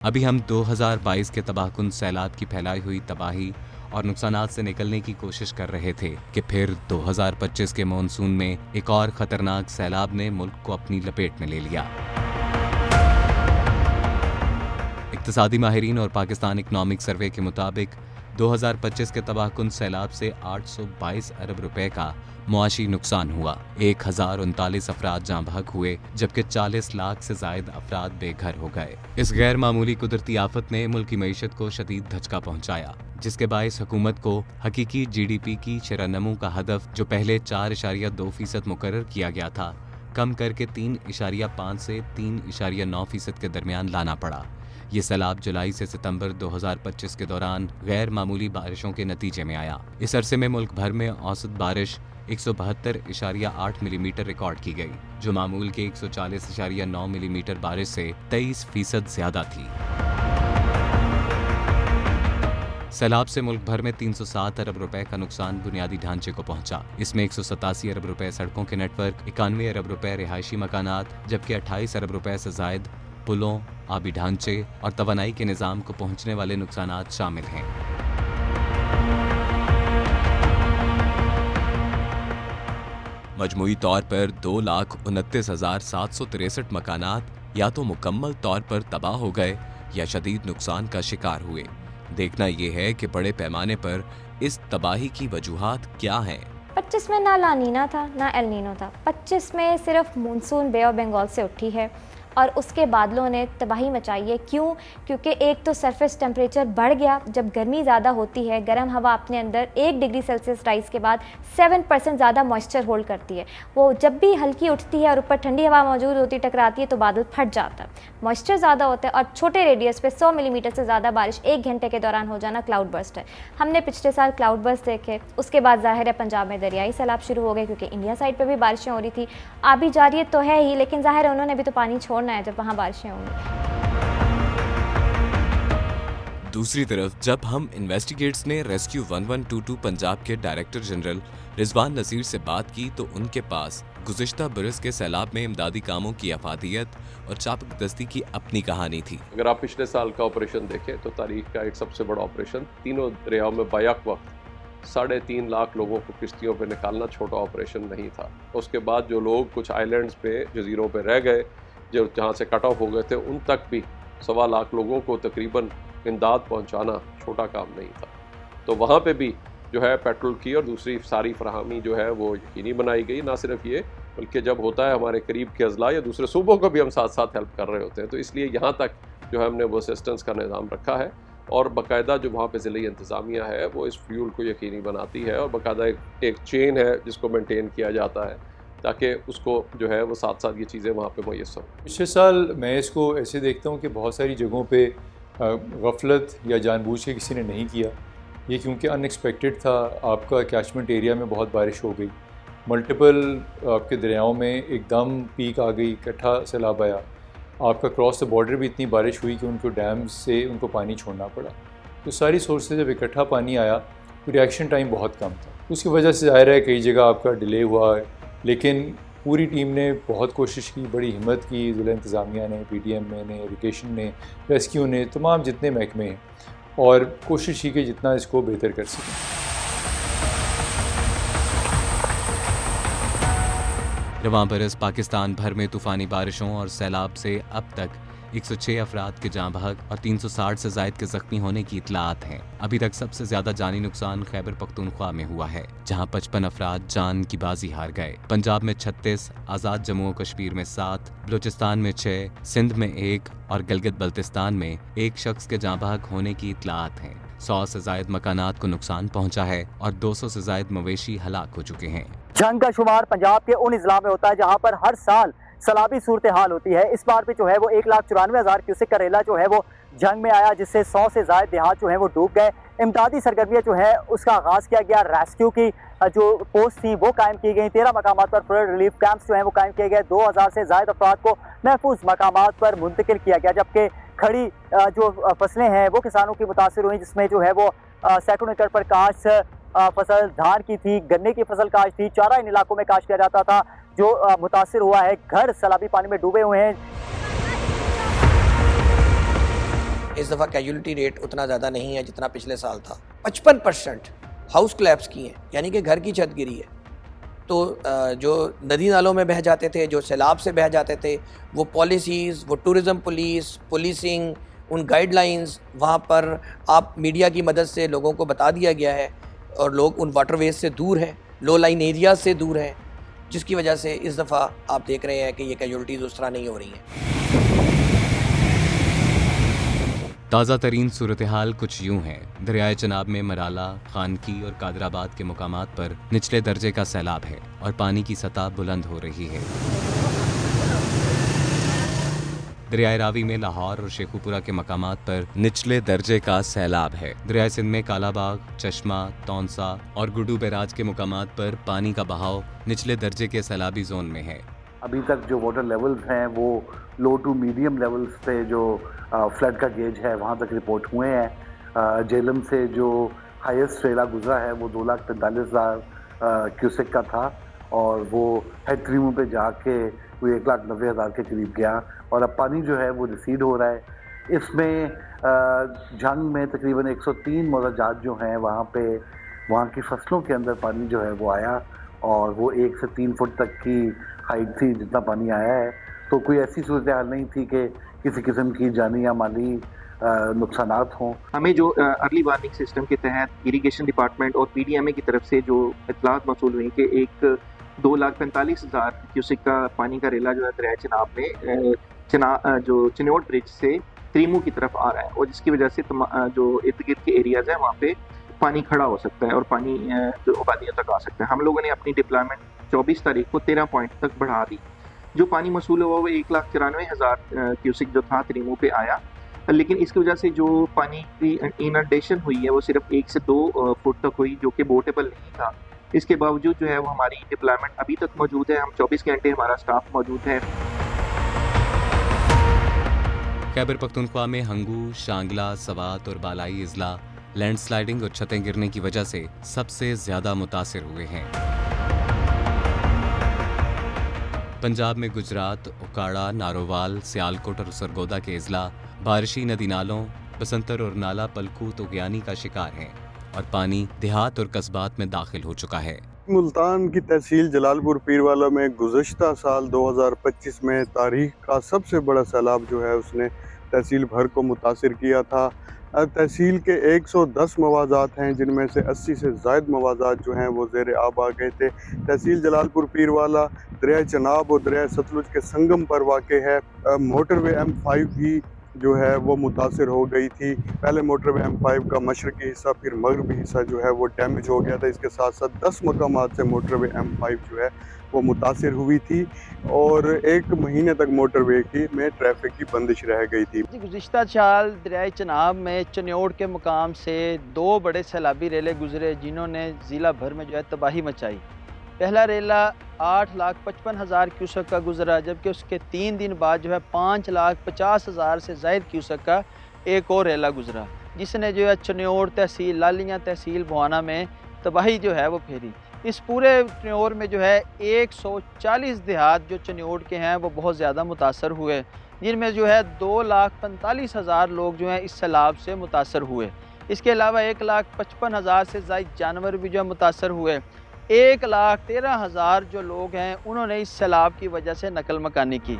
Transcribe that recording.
अभी हम 2022 के तबाहकुन सैलाब की फैलाई हुई तबाही और नुकसानात से निकलने की कोशिश कर रहे थे कि फिर 2025 के मॉनसून में एक और खतरनाक सैलाब ने मुल्क को अपनी लपेट में ले लिया। इक्तिसादी माहिरीन और पाकिस्तान इकनॉमिक सर्वे के मुताबिक 2025 के तबाहकुन सैलाब से 822 अरब रुपए का मुआशी नुकसान हुआ। 1039 अफराद जाँ बहक हुए, जबकि 40 लाख से जायद अफराद बेघर हो गए। इस गैर मामूली कुदरती आफत ने मुल्क की मईशत को शदीद धचका पहुंचाया, जिसके बायस हुकूमत को हकीकी GDP की शरह-नमू का हदफ, जो पहले 4.2% मुकर्रर किया गया था, कम करके 3.5 से 3.9% के दरमियान लाना पड़ा। ये सैलाब जुलाई से सितंबर 2025 के दौरान गैर मामूली बारिशों के नतीजे में आया। इस अरसे में मुल्क भर में औसत बारिश 172.8 मिलीमीटर रिकॉर्ड की गई, जो मामूल के 140.9 मिलीमीटर बारिश से 23% ज्यादा थी। सैलाब से मुल्क भर में 307 अरब रुपए का नुकसान बुनियादी ढांचे को पहुंचा। इसमें 187 अरब रुपए सड़कों के नेटवर्क, 91 अरब रुपए रिहायशी मकानात, जबकि 28 अरब रुपए से जायद पुलों, आबी ढांचे और तवानाई के निज़ाम को पहुंचने वाले नुकसानात शामिल हैं। मजमूई तौर पर 2,29,763 मकानात या तो मुकम्मल तौर पर तबाह हो गए या शदीद नुकसान का शिकार हुए। देखना यह है कि बड़े पैमाने पर इस तबाही की वजूहात क्या हैं। 25 में ना लानीना था ना एल नीनो था। 25 में सिर्फ मानसून बे ऑफ बंगाल से उठी है और उसके बादलों ने तबाही मचाई है। क्यों? क्योंकि एक तो सरफेस टेम्परेचर बढ़ गया। जब गर्मी ज़्यादा होती है, गर्म हवा अपने अंदर 1 डिग्री सेल्सियस राइज़ के बाद 7% ज़्यादा मॉइस्चर होल्ड करती है। वो जब भी हल्की उठती है और ऊपर ठंडी हवा मौजूद होती टकराती है तो बादल फट जाता है। मॉइस्चर ज़्यादा होता है और छोटे रेडियस पे 100 मिलीमीटर से ज़्यादा बारिश 1 घंटे के दौरान हो जाना क्लाउड बर्स्ट है। हमने पिछले साल क्लाउड बर्स्ट देखे। उसके बाद ज़ाहिर है पंजाब में दरियाई सैलाब शुरू हो गए, क्योंकि इंडिया साइड पर भी बारिशें हो रही थी। आबी जारियत तो है ही, लेकिन ज़ाहिर है उन्होंने भी तो पानी छोड़ना है जब वहाँ बारिशें होंगी। दूसरी तरफ जब हम इन्वेस्टिगेट्स ने रेस्क्यू 1122 पंजाब के डायरेक्टर जनरल रिजवान नसीर से बात की तो उनके पास गुज़िश्ता बरस के सैलाब में इमदादी कामों की अफादियत और चापकदस्ती की अपनी कहानी थी। अगर आप पिछले साल का ऑपरेशन देखें तो तारीख का एक सबसे बड़ा ऑपरेशन, तीनों दरियाओं में बायक वक्त 3.5 लाख लोगों को किश्तियों पे निकालना छोटा ऑपरेशन नहीं था। उसके बाद जो लोग कुछ आइलैंड्स पे, जजीरों पे रह गए, जो जहाँ से कट ऑफ हो गए थे, उन तक भी 1.25 लाख लोगों को तकरीबन इमदाद पहुँचाना छोटा काम नहीं था। तो वहाँ पे भी जो है पेट्रोल की और दूसरी सारी फराहमी जो है वो यकीनी बनाई गई। ना सिर्फ ये, बल्कि जब होता है हमारे करीब के अजला या दूसरे सूबों को भी हम साथ साथ हेल्प कर रहे होते हैं, तो इसलिए यहाँ तक जो है हमने वो असिस्टेंस का निज़ाम रखा है। और बाकायदा जो वहाँ पे ज़िले इंतज़ामिया है वो इस फ्यूल को यकीनी बनाती है और बाकायदा एक चेन है जिसको मेंटेन किया जाता है ताकि उसको जो है वो साथ साथ ये चीज़ें वहाँ पे मुयस्सर हों। पिछले साल मैं इसको ऐसे देखता हूँ कि बहुत सारी जगहों पे गफलत या जानबूझ के किसी ने नहीं किया। ये क्योंकि अनएक्सपेक्टेड था। आपका कैचमेंट एरिया में बहुत बारिश हो गई, मल्टीपल आपके दरियाओं में एकदम पीक आ गई, इकट्ठा सैलाब आया। आपका क्रॉस द बॉर्डर भी इतनी बारिश हुई कि उनको डैम से उनको पानी छोड़ना पड़ा। तो सारी सोर्स से जब इकट्ठा पानी आया तो रिएक्शन टाइम बहुत कम था। उसकी वजह से ज़ाहिर है कई जगह आपका डिले हुआ है, लेकिन पूरी टीम ने बहुत कोशिश की, बड़ी हिम्मत की। ज़िला इंतज़ामिया ने, PDM ने, इरिगेशन ने, रेस्क्यू ने, तमाम जितने महकमे हैं, और कोशिश की कि जितना इसको बेहतर कर सकें। रवां बरस पाकिस्तान भर में तूफ़ानी बारिशों और सैलाब से अब तक 106 अफराद के जाँ बहक और 360 से जायद के जख्मी होने की इतलात हैं। अभी तक सबसे ज्यादा जानी नुकसान खैबर पख्तूनख्वा में हुआ है, जहां 55 अफराद जान की बाजी हार गए। पंजाब में 36, आज़ाद जम्मू और कश्मीर में 7, बलूचिस्तान में 6, सिंध में 1 और गिलगित बल्तिस्तान में 1 शख्स के जाँ बहक होने की इतलात हैं। 100 से जायद मकानात को नुकसान पहुंचा है और 200 से जायद मवेशी हलाक हो चुके हैं। जंग का शुमार पंजाब के उन इजला में होता है जहाँ पर हर साल सैलाबी सूरत हाल होती है। इस बार भी जो है वो 1,94,000 क्यूसेक करेला जो है वो जंग में आया, जिससे 100 से ज़ायद देहात जो है वो डूब गए। इमदादी सरगर्मियाँ जो है उसका आगाज़ किया गया। रेस्क्यू की जो पोस्ट थी वो कायम की गई। 13 मकामात पर फ्लड रिलीफ कैंप्स जो हैं वो कायम किए गए। 2,000 से ज़ायद अफराद को महफूज मकामात पर मुंतकिल किया गया, जबकि खड़ी जो फसलें हैं वो किसानों की मुतासर हुई, जिसमें जो है वो सैकड़ों एकड़ पर काश फसल धान की थी, गन्ने की फसल काश थी, चारा इन इलाकों में काश किया जाता था, जो मुतासिर हुआ है। घर सैलाबी पानी में डूबे हुए हैं। इस दफ़ा कैजुअलिटी रेट उतना ज़्यादा नहीं है जितना पिछले साल था। 55% हाउस कोलैप्स की हैं, यानी कि घर की छत गिरी है। तो जो नदी नालों में बह जाते थे, जो सैलाब से बह जाते थे, वो पॉलिसीज़, वो टूरिज़म पुलिस, पुलिसिंग, उन गाइडलाइंस वहाँ पर आप मीडिया की मदद से लोगों को बता दिया गया है और लोग उन वाटरवेज से दूर हैं, लो लाइन एरियाज से दूर हैं, जिसकी वजह से इस दफ़ा आप देख रहे हैं कि ये कैजुअलिटीज़ उस तरह नहीं हो रही हैं। ताज़ा तरीन सूरत हाल कुछ यूं है। दरियाए चनाब में मराला, खानकी और कादराबाद के मुकामात पर निचले दर्जे का सैलाब है और पानी की सतह बुलंद हो रही है। दरियाए रावी में लाहौर और शेखुपुरा के मकामात पर निचले दर्जे का सैलाब है। दरियाए सिंध में कालाबाग, चश्मा, तौंसा और गुडू बैराज के मुकामात पर पानी का बहाव निचले दर्जे के सैलाबी जोन में है। अभी तक जो वाटर लेवल्स हैं वो लो टू मीडियम लेवल्स पे जो फ्लड का गेज है वहाँ तक रिपोर्ट हुए हैं। जेलम से जो हाईएस्ट रेला गुजरा है वो 2,45,000 क्यूसेक का था और वो हेड क्रीमों पे जाके वो 1,90,000 के करीब गया और अब पानी जो है वो रिसीड हो रहा है। इसमें जंग में तकरीबन 103 मौजाजात जो हैं वहाँ पे वहाँ की फसलों के अंदर पानी जो है वो आया और वो 1 से 3 फुट तक की हाइट थी जितना पानी आया है। तो कोई ऐसी सूरत हाल नहीं थी कि किसी किस्म की जानी या माली नुकसानात हों। हमें जो अर्ली वार्निंग सिस्टम के तहत इरिगेशन डिपार्टमेंट और पीडीएमए की तरफ से जो इत्तलात मौसूल हुई कि एक 2,45,000 क्यूसेक का पानी का रेला जो है दरिया चनाब में जो चिन्योट ब्रिज से त्रीमू की तरफ आ रहा है और जिसकी वजह से जो इर्द गिर्द के एरियाज हैं वहाँ पे पानी खड़ा हो सकता है और पानी जो आबादियों तक आ सकता है। हम लोगों ने अपनी डिप्लॉयमेंट 24 तारीख को 13 पॉइंट तक बढ़ा दी। जो पानी मसूल हुआ वो 1,94,000 क्यूसेक जो था त्रीमू पे आया, लेकिन इसकी वजह से जो पानी की इनंडेशन हुई है वो सिर्फ 1 से 2 फुट तक हुई, जो कि बोटेबल नहीं था। इसके बावजूद जो है वो हमारी डिप्लॉयमेंट अभी तक मौजूद है। हम 24 घंटे हमारा स्टाफ मौजूद है। खैबर पख्तूनख्वा में हंगू, शांगला, सवात और बालाई इजला लैंडस्लाइडिंग और छतें गिरने की वजह से सबसे ज्यादा मुतासिर हुए हैं। पंजाब में गुजरात, ओकाड़ा, नारोवाल, सियालकोट और सरगोदा के इजला बारिशी नदी नालों बसंतर और नाला पलकूत उग्यानी का शिकार हैं और पानी देहात और कस्बात में दाखिल हो चुका है। मुल्तान की तहसील जलालपुर पीरवाला में गुज़श्ता साल 2025 में तारीख का सबसे बड़ा सैलाब जो है उसने तहसील भर को मुतासिर किया था। तहसील के 110 मवाज़ात हैं जिनमें से 80 से ज़ायद मवाज़ात जो हैं वो ज़ेर आब आ गए थे। तहसील जलालपुर पीरवाला दरिया चनाब और दरिया सतलुज के संगम पर वाक़ है। मोटरवे M5 भी जो है वो मुतासिर हो गई थी। पहले मोटरवे M5 का मशरकी हिस्सा फिर मगरबी हिस्सा जो है वो डैमेज हो गया था। इसके साथ साथ 10 मकामात से मोटरवे M5 जो है वो मुतासिर हुई थी और 1 महीने तक मोटरवे में ट्रैफिक की बंदिश रह गई थी। गुज़िश्ता साल दरियाए चनाब में चन्योड़ के मुकाम से 2 बड़े सैलाबी रेले गुजरे जिन्होंने ज़िला भर में जो है तबाही मचाई। पहला रेला 8,55,000 क्यूसेक का गुजरा, जबकि उसके 3 दिन बाद जो है 5,50,000 से ज़ायद क्यूसेक का एक और रेला गुजरा, जिसने जो है चन्योड़ तहसील, लालियाँ तहसील बुआना में तबाही जो है वो फेरी। इस पूरे चन्योड़ में जो है 140 देहात जो चन्योड़ के हैं वो बहुत ज़्यादा मुतासर हुए, जिनमें जो है 2,45,000 लोग जो हैं इस सैलाब से मुतासर हुए। इसके अलावा 1,55,000 से ज़ायद जानवर भी जो मुतासर हुए। 1,13,000 जो लोग हैं उन्होंने इस सैलाब की वजह से नकल मकानी की।